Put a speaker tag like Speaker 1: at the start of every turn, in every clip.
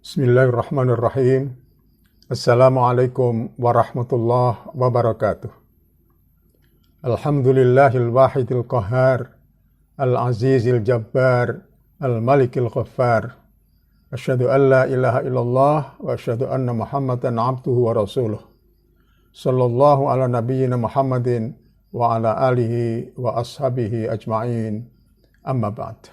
Speaker 1: Bismillahirrahmanirrahim. Assalamualaikum warahmatullahi wabarakatuh. Alhamdulillahil wahidil qahhar, al-azizil jabbar, al-malikil ghaffar. Asyhadu an la ilaha illallah wa asyhadu anna Muhammadan abduhu wa rasuluh. Sallallahu ala nabiyyina Muhammadin wa ala alihi wa ashabihi ajma'in. Amma ba'd.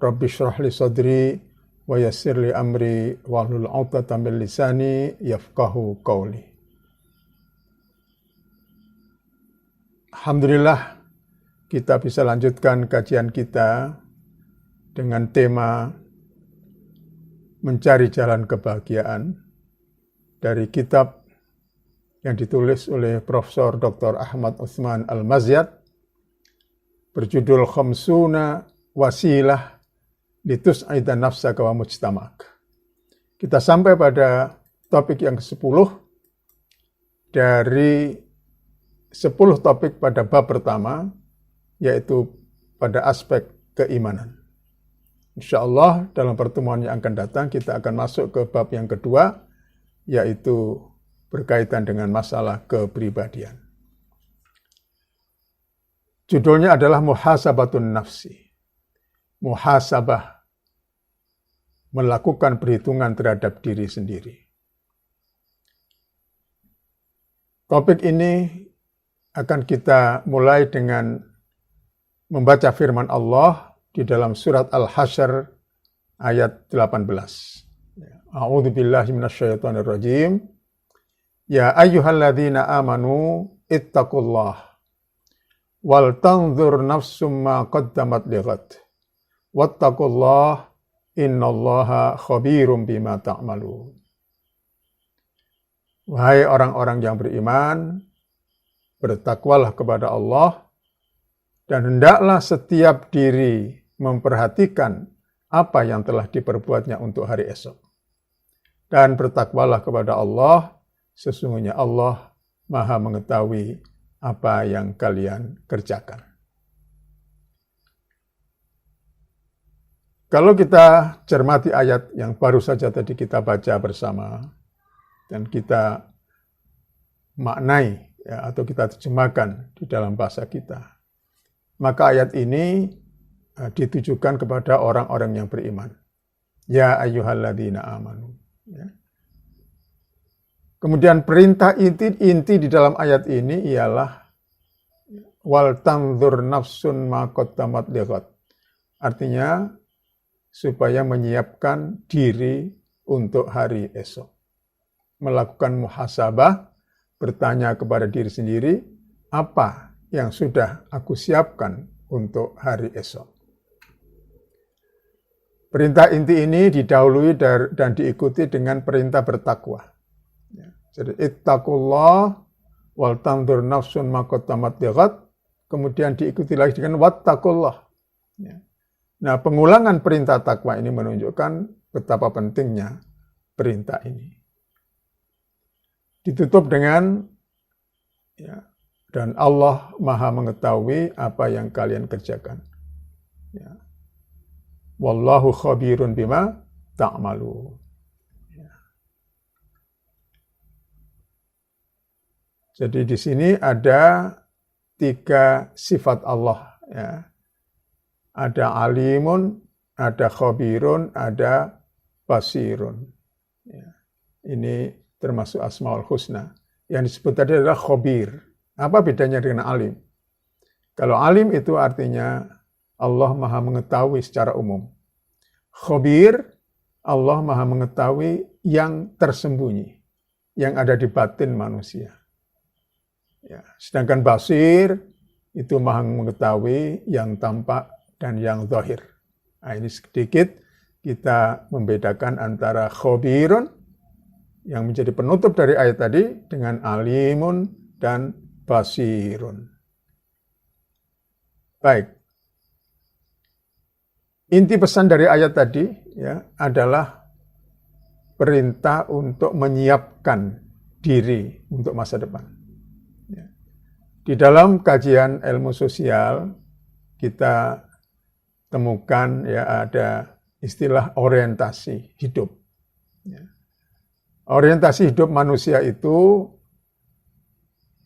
Speaker 1: Rabbi shrah li sadri wa yassir li amri wahlul 'uqdatam min lisani yafqahu qawli. Alhamdulillah kita bisa lanjutkan kajian kita dengan tema mencari jalan kebahagiaan dari kitab yang ditulis oleh Profesor Dr. Ahmad Utsman Al-Mazyad berjudul Khamsuna Wasilah Litus'ida Nafsaka wa Mujtamak. Kita sampai pada topik yang ke-10 dari 10 topik pada bab pertama, yaitu pada aspek keimanan. InsyaAllah dalam pertemuan yang akan datang kita akan masuk ke bab yang kedua, yaitu berkaitan dengan masalah kepribadian. Judulnya adalah Muhasabatun Nafsi. Muhasabah, melakukan perhitungan terhadap diri sendiri. Topik ini akan kita mulai dengan membaca firman Allah di dalam surat Al-Hasyr ayat 18. A'udzu billahi minasyaitonir rajim. Ya ayyuhalladzina amanu ittaqullah wal tanzur nafsum ma qaddamat lighad. Wattaqullah innallaha khabirum bima ta'malun. Wahai orang-orang yang beriman, bertakwalah kepada Allah dan hendaklah setiap diri memperhatikan apa yang telah diperbuatnya untuk hari esok. Dan bertakwalah kepada Allah, sesungguhnya Allah Maha mengetahui apa yang kalian kerjakan. Kalau kita cermati ayat yang baru saja tadi kita baca bersama dan kita maknai atau kita terjemahkan di dalam bahasa kita, maka ayat ini ditujukan kepada orang-orang yang beriman. Ya ayyuhalladzina amanu. Kemudian perintah inti di dalam ayat ini ialah wal tanzur nafsun ma qaddamat lighad. Artinya supaya menyiapkan diri untuk hari esok. Melakukan muhasabah, bertanya kepada diri sendiri, apa yang sudah aku siapkan untuk hari esok. Perintah inti ini didahului dan diikuti dengan perintah bertakwa. Jadi, ittaqullah wal tanzur nafsun ma qaddamat lighad, kemudian diikuti lagi dengan wattaqullah. Nah, pengulangan perintah takwa ini menunjukkan betapa pentingnya perintah ini. Ditutup dengan dan Allah Maha mengetahui apa yang kalian kerjakan. Wallahu khabirun bima ta'malun. Jadi di sini ada 3 sifat Allah, Ada alimun, ada khabirun, ada basirun. Ini termasuk Asmaul Husna. Yang disebut tadi adalah khabir. Apa bedanya dengan alim? Kalau alim itu artinya Allah Maha mengetahui secara umum. Khabir, Allah Maha mengetahui yang tersembunyi, yang ada di batin manusia. Sedangkan basir itu Maha mengetahui yang tampak dan yang zahir. Nah, ini sedikit kita membedakan antara khabirun yang menjadi penutup dari ayat tadi dengan alimun dan basirun. Baik. Inti pesan dari ayat tadi adalah perintah untuk menyiapkan diri untuk masa depan. Di dalam kajian ilmu sosial kita temukan ada istilah orientasi hidup. Ya. Orientasi hidup manusia itu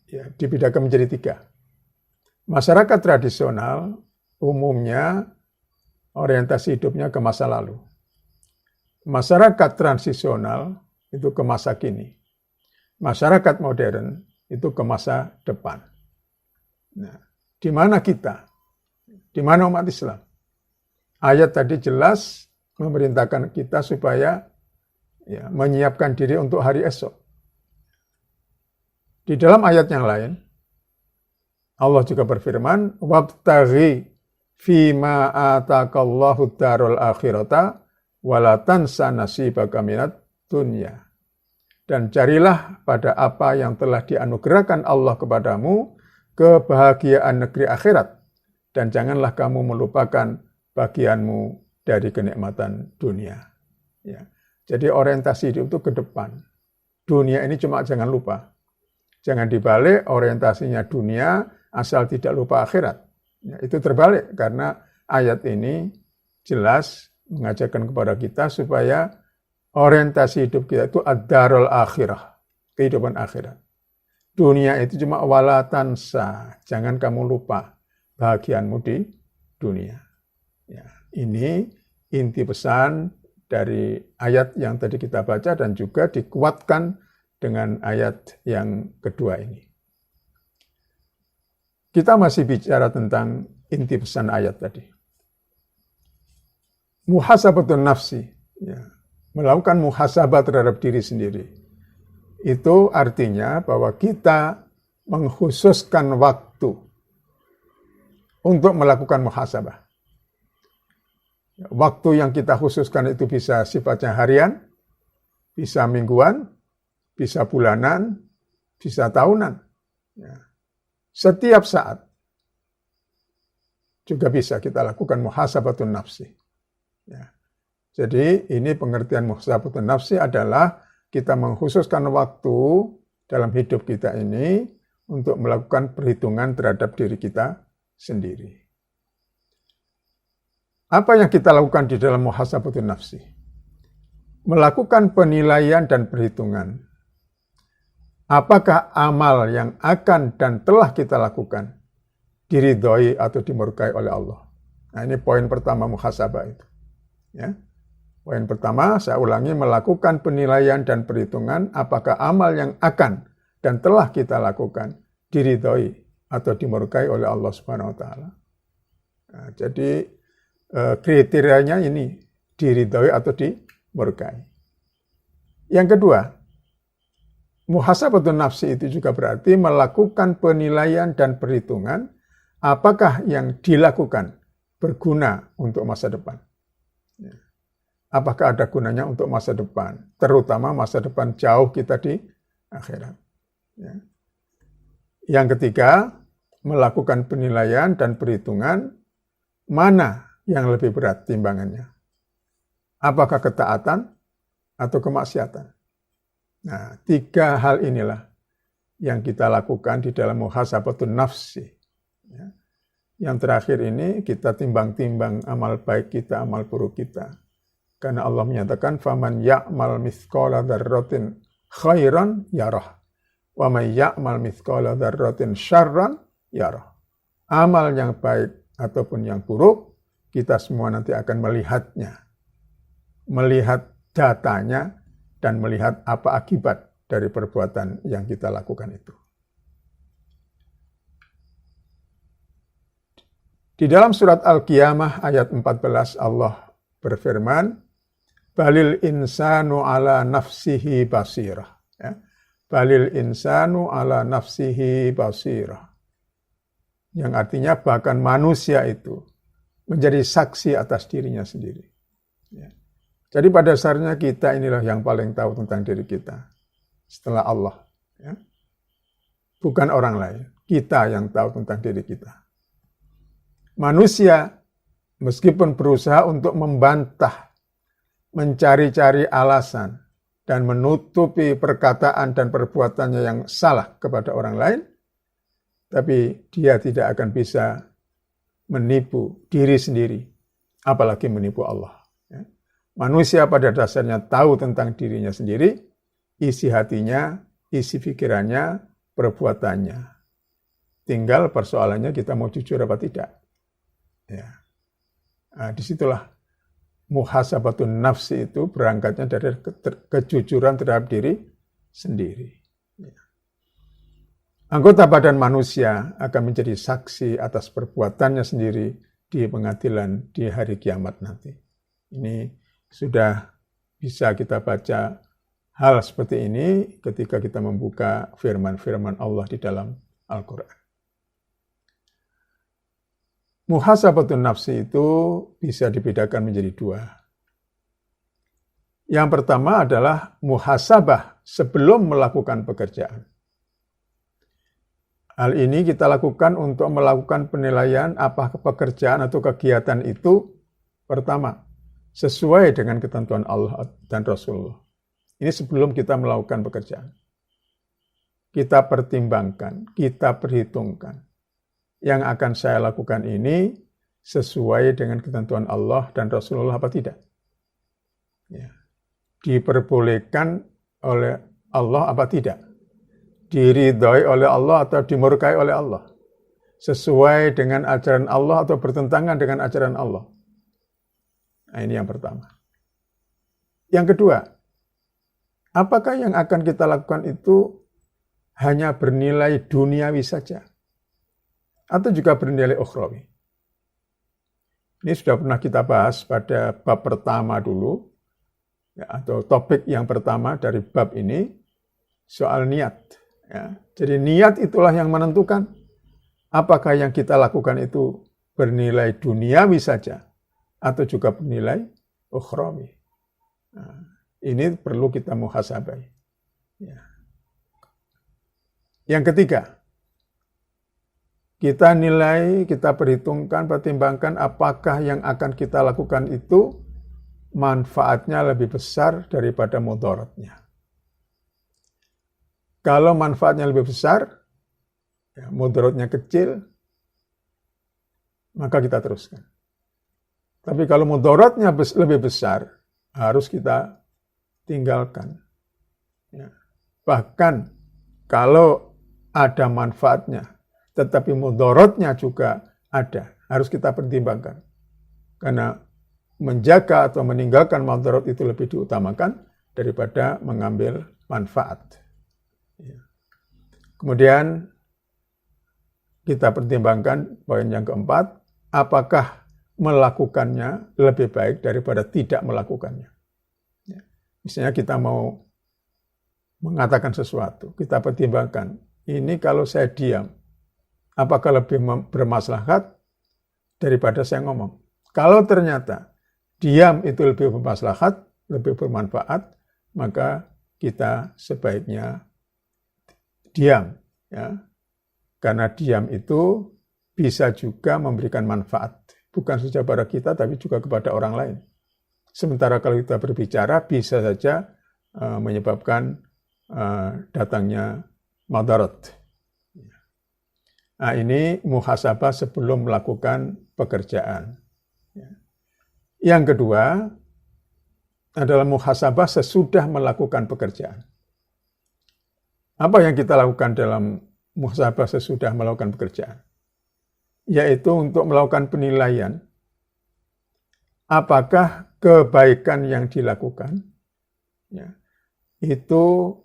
Speaker 1: ya, dibedakan menjadi 3. Masyarakat tradisional umumnya orientasi hidupnya ke masa lalu. Masyarakat transisional itu ke masa kini. Masyarakat modern itu ke masa depan. Nah, di mana kita? Di mana umat Islam? Ayat tadi jelas memerintahkan kita supaya ya, menyiapkan diri untuk hari esok. Di dalam ayat yang lain, Allah juga berfirman, "Wabtaghi fima atakallahu darul akhirata wala tansa nasibaka minad dunya." Dan carilah pada apa yang telah dianugerahkan Allah kepadamu kebahagiaan negeri akhirat, dan janganlah kamu melupakan bagianmu dari kenikmatan dunia. Ya. Jadi orientasi hidup itu ke depan. Dunia ini cuma jangan lupa. Jangan dibalik orientasinya dunia asal tidak lupa akhirat. Ya, itu terbalik karena ayat ini jelas mengajarkan kepada kita supaya orientasi hidup kita itu ad-darul akhirah, kehidupan akhirat. Dunia itu cuma wala tansa, jangan kamu lupa bahagianmu di dunia. Ya, ini inti pesan dari ayat yang tadi kita baca dan juga dikuatkan dengan ayat yang kedua ini. Kita masih bicara tentang inti pesan ayat tadi. Muhasabatun nafsi, ya, melakukan muhasabah terhadap diri sendiri. Itu artinya bahwa kita mengkhususkan waktu untuk melakukan muhasabah. Waktu yang kita khususkan itu bisa sifatnya harian, bisa mingguan, bisa bulanan, bisa tahunan. Ya. Setiap saat juga bisa kita lakukan muhasabatun nafsi. Ya. Jadi ini pengertian muhasabatun nafsi adalah kita mengkhususkan waktu dalam hidup kita ini untuk melakukan perhitungan terhadap diri kita sendiri. Apa yang kita lakukan di dalam muhasabatun nafsi? Melakukan penilaian dan perhitungan. Apakah amal yang akan dan telah kita lakukan diridhoi atau dimurkai oleh Allah? Nah, ini poin pertama muhasabah itu. Ya. Poin pertama, saya ulangi, melakukan penilaian dan perhitungan apakah amal yang akan dan telah kita lakukan diridhoi atau dimurkai oleh Allah Subhanahu wa taala. Nah, jadi kriterianya ini diridhoi atau dimurkai. Yang kedua, muhasabatun nafsi itu juga berarti melakukan penilaian dan perhitungan apakah yang dilakukan berguna untuk masa depan. Apakah ada gunanya untuk masa depan, terutama masa depan jauh kita di akhirat. Ya. Yang ketiga, melakukan penilaian dan perhitungan mana yang lebih berat timbangannya. Apakah ketaatan atau kemaksiatan? Nah, 3 hal inilah yang kita lakukan di dalam muhasabatun nafsi. Ya. Yang terakhir ini kita timbang-timbang amal baik kita, amal buruk kita. Karena Allah menyatakan faman ya'mal mithqala dzarratin khairan yarah wa may ya'mal mithqala dzarratin syarran yarah. Amal yang baik ataupun yang buruk kita semua nanti akan melihatnya. Melihat datanya dan melihat apa akibat dari perbuatan yang kita lakukan itu. Di dalam surat Al-Qiyamah ayat 14 Allah berfirman, balil insanu ala nafsihi basirah. Ya. Balil insanu ala nafsihi basirah. Yang artinya bahkan manusia itu menjadi saksi atas dirinya sendiri. Ya. Jadi pada dasarnya kita inilah yang paling tahu tentang diri kita. Setelah Allah. Ya. Bukan orang lain. Kita yang tahu tentang diri kita. Manusia meskipun berusaha untuk membantah, mencari-cari alasan, dan menutupi perkataan dan perbuatannya yang salah kepada orang lain, tapi dia tidak akan bisa menipu diri sendiri, apalagi menipu Allah. Manusia pada dasarnya tahu tentang dirinya sendiri, isi hatinya, isi pikirannya, perbuatannya. Tinggal persoalannya kita mau jujur apa tidak. Ya. Nah, disitulah muhasabatun nafsi itu berangkatnya dari kejujuran terhadap diri sendiri. Ya. Anggota badan manusia akan menjadi saksi atas perbuatannya sendiri di pengadilan di hari kiamat nanti. Ini sudah bisa kita baca hal seperti ini ketika kita membuka firman-firman Allah di dalam Al-Quran. Muhasabatun nafsi itu bisa dibedakan menjadi dua. Yang pertama adalah muhasabah sebelum melakukan pekerjaan. Hal ini kita lakukan untuk melakukan penilaian apakah pekerjaan atau kegiatan itu pertama sesuai dengan ketentuan Allah dan Rasulullah. Ini sebelum kita melakukan pekerjaan. Kita pertimbangkan, kita perhitungkan. Yang akan saya lakukan ini sesuai dengan ketentuan Allah dan Rasulullah apa tidak? Ya. Diperbolehkan oleh Allah apa tidak? Diridhoi oleh Allah atau dimurkai oleh Allah? Sesuai dengan ajaran Allah atau bertentangan dengan ajaran Allah? Nah, ini yang pertama. Yang kedua, apakah yang akan kita lakukan itu hanya bernilai duniawi saja? Atau juga bernilai ukhrawi? Ini sudah pernah kita bahas pada bab pertama dulu, ya, atau topik yang pertama dari bab ini, soal niat. Ya. Jadi niat itulah yang menentukan apakah yang kita lakukan itu bernilai duniawi saja, atau juga bernilai ukhrawi. Nah, ini perlu kita muhasabai. Ya. Yang ketiga, kita nilai, kita perhitungkan, pertimbangkan apakah yang akan kita lakukan itu manfaatnya lebih besar daripada mudaratnya. Kalau manfaatnya lebih besar, ya, mudaratnya kecil, maka kita teruskan. Tapi kalau mudaratnya lebih besar, harus kita tinggalkan. Ya. Bahkan kalau ada manfaatnya, tetapi mudaratnya juga ada, harus kita pertimbangkan. Karena menjaga atau meninggalkan mudarat itu lebih diutamakan daripada mengambil manfaat. Ya. Kemudian kita pertimbangkan poin yang keempat, apakah melakukannya lebih baik daripada tidak melakukannya. Ya. Misalnya kita mau mengatakan sesuatu, kita pertimbangkan, ini kalau saya diam, apakah lebih bermaslahat daripada saya ngomong? Kalau ternyata diam itu lebih bermaslahat, lebih bermanfaat, maka kita sebaiknya diam. Ya. Karena diam itu bisa juga memberikan manfaat. Bukan saja pada kita, tapi juga kepada orang lain. Sementara kalau kita berbicara, bisa saja menyebabkan datangnya madarat. Nah, ini muhasabah sebelum melakukan pekerjaan. Yang kedua adalah muhasabah sesudah melakukan pekerjaan. Apa yang kita lakukan dalam muhasabah sesudah melakukan pekerjaan? Yaitu untuk melakukan penilaian apakah kebaikan yang dilakukan ya, itu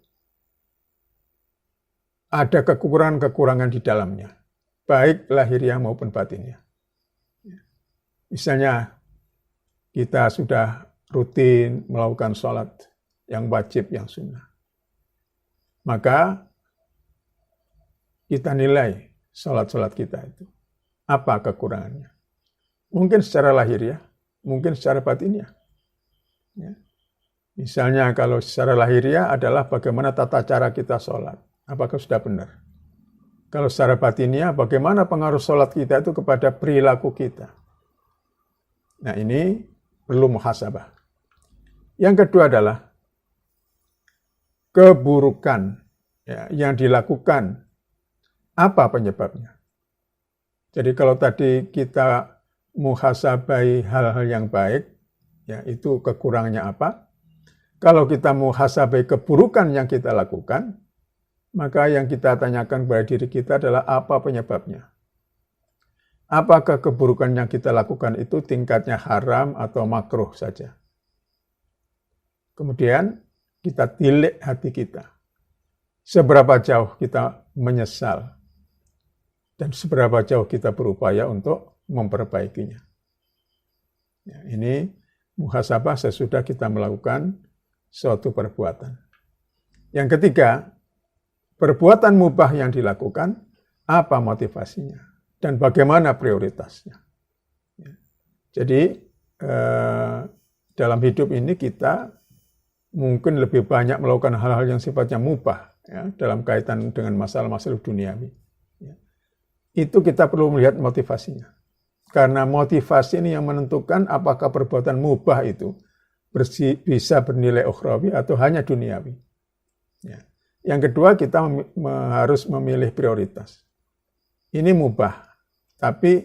Speaker 1: ada kekurangan-kekurangan di dalamnya, baik lahiriah maupun batinnya. Misalnya kita sudah rutin melakukan sholat yang wajib, yang sunnah, maka kita nilai sholat-sholat kita itu. Apa kekurangannya? Mungkin secara lahiriah, mungkin secara batinnya. Ya. Misalnya kalau secara lahiriah adalah bagaimana tata cara kita sholat. Apakah sudah benar? Kalau secara batinnya, bagaimana pengaruh sholat kita itu kepada perilaku kita? Nah, ini perlu muhasabah. Yang kedua adalah keburukan ya, yang dilakukan. Apa penyebabnya? Jadi kalau tadi kita muhasabai hal-hal yang baik, Ya, itu kekurangannya apa? Kalau kita muhasabah keburukan yang kita lakukan, maka yang kita tanyakan kepada diri kita adalah apa penyebabnya. Apakah keburukan yang kita lakukan itu tingkatnya haram atau makruh saja? Kemudian kita tilik hati kita. Seberapa jauh kita menyesal dan seberapa jauh kita berupaya untuk memperbaikinya. Ya, ini muhasabah sesudah kita melakukan suatu perbuatan. Yang ketiga, perbuatan mubah yang dilakukan, apa motivasinya dan bagaimana prioritasnya. Ya. Jadi dalam hidup ini kita mungkin lebih banyak melakukan hal-hal yang sifatnya mubah ya, dalam kaitan dengan masalah-masalah duniawi. Ya. Itu kita perlu melihat motivasinya. Karena motivasi ini yang menentukan apakah perbuatan mubah itu bisa bernilai ukhrawi atau hanya duniawi. Ya. Yang kedua, kita harus memilih prioritas. Ini mubah, tapi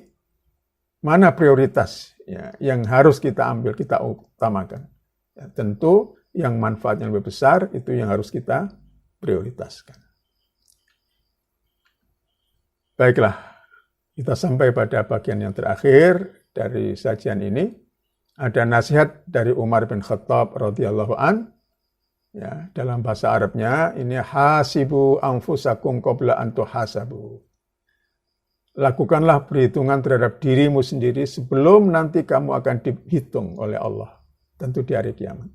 Speaker 1: mana prioritas ya, yang harus kita ambil, kita utamakan. Ya, tentu yang manfaatnya lebih besar itu yang harus kita prioritaskan. Baiklah, kita sampai pada bagian yang terakhir dari sajian ini. Ada nasihat dari Umar bin Khattab radhiyallahu an. Ya, dalam bahasa Arabnya ini hasibu anfusakum qabla an tuhasabu. Lakukanlah perhitungan terhadap dirimu sendiri sebelum nanti kamu akan dihitung oleh Allah, tentu di hari kiamat.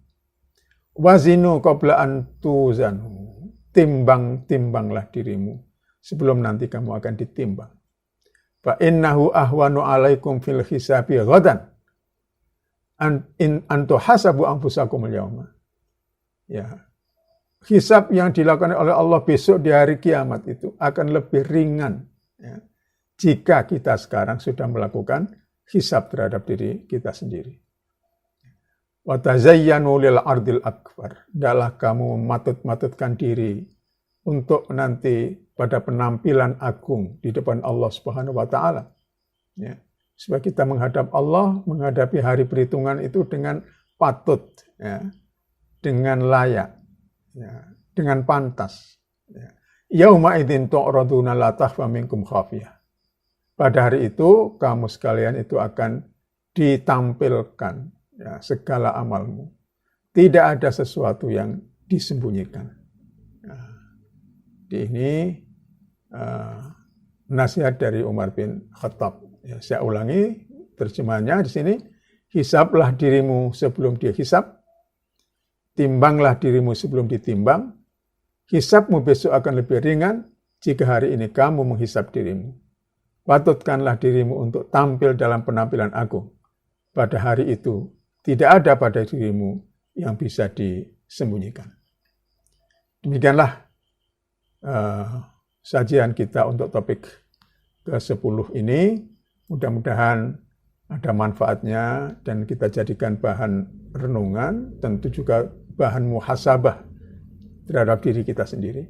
Speaker 1: Wazinu qabla an tuzanu. Timbang-timbanglah dirimu sebelum nanti kamu akan ditimbang. Fa innahu ahwanu alaikum fil hisabi ghadan an tuhasabu anfusakum al-yawma. Ya. Hisab yang dilakukan oleh Allah besok di hari kiamat itu akan lebih ringan ya, jika kita sekarang sudah melakukan hisab terhadap diri kita sendiri. Wa tazayyanu lil ardil akbar. Adalah kamu matut-matutkan diri untuk nanti pada penampilan agung di depan Allah Subhanahu wa taala. Ya. Supaya kita menghadap Allah, menghadapi hari perhitungan itu dengan patut, ya, dengan layak, ya, dengan pantas. Ya. Yauma idzin tu'raduna la takhfa minkum khafiyah. Pada hari itu kamu sekalian itu akan ditampilkan ya, segala amalmu. Tidak ada sesuatu yang disembunyikan. Nah, ini nasihat dari Umar bin Khattab. Ya, saya ulangi terjemahannya di sini. Hisablah dirimu sebelum dihisab. Timbanglah dirimu sebelum ditimbang. Hisabmu besok akan lebih ringan jika hari ini kamu menghisab dirimu. Patutkanlah dirimu untuk tampil dalam penampilan agung. Pada hari itu tidak ada pada dirimu yang bisa disembunyikan. Demikianlah sajian kita untuk topik ke-10 ini. Mudah-mudahan ada manfaatnya dan kita jadikan bahan renungan, tentu juga bahan muhasabah terhadap diri kita sendiri.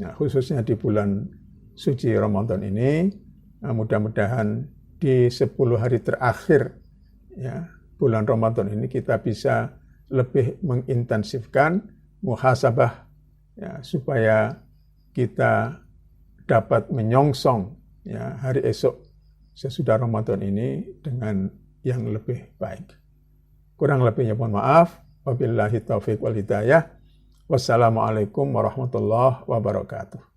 Speaker 1: Nah, khususnya di bulan suci Ramadan ini, mudah-mudahan di 10 hari terakhir ya, bulan Ramadan ini kita bisa lebih mengintensifkan muhasabah ya, supaya kita dapat menyongsong ya, hari esok sesudah Ramadan ini dengan yang lebih baik. Kurang lebihnya mohon maaf. Wabillahi taufiq wal hidayah. Wassalamualaikum warahmatullahi wabarakatuh.